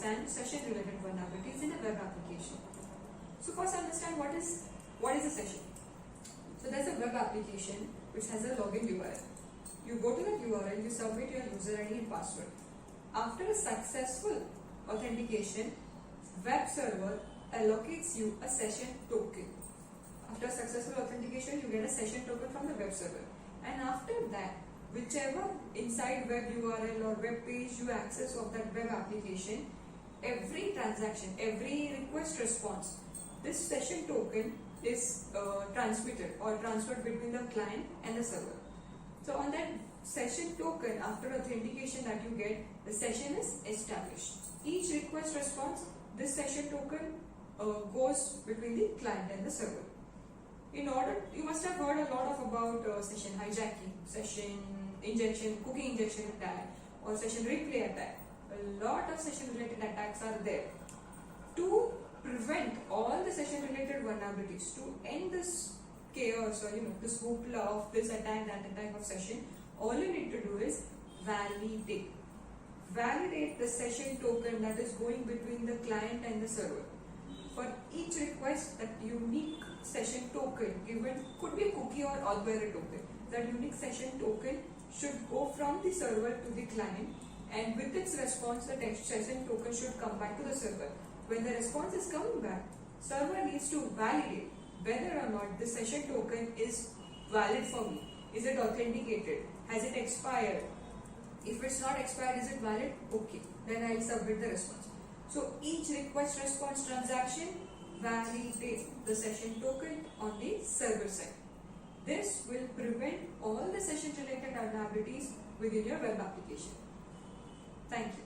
understand session-related vulnerabilities in a web application. So first understand what is a session. So there's a web application which has a login URL. You go to that URL, you submit your user ID and password. After a successful authentication, web server allocates you a session token. After successful authentication, you get a session token from the web server. And after that, whichever inside web URL or web page you access of that web application, every transaction, every request response, this session token is transmitted or transferred between the client and the server. So on that session token, after authentication that you get, the session is established. Each request response, this session token goes between the client and the server. You must have heard a lot about session hijacking, session injection, cookie injection attack, or session replay attack. A lot of session related attacks are there. To prevent all the session related vulnerabilities, to end this chaos or this hoopla of this attack, that attack of session, all you need to do is validate. Validate the session token that is going between the client and the server. For each request, that unique session token given could be a cookie or Algorithm token. That unique session token should go from the server to the client, and with its response, the session token should come back to the server. When the response is coming back, server needs to validate whether or not the session token is valid for me. Is it authenticated? Has it expired? If it's not expired, is it valid? Okay, then I'll submit the response. So each request response transaction validate the session token on the server side. This will prevent all the session related vulnerabilities within your web application. Thank you.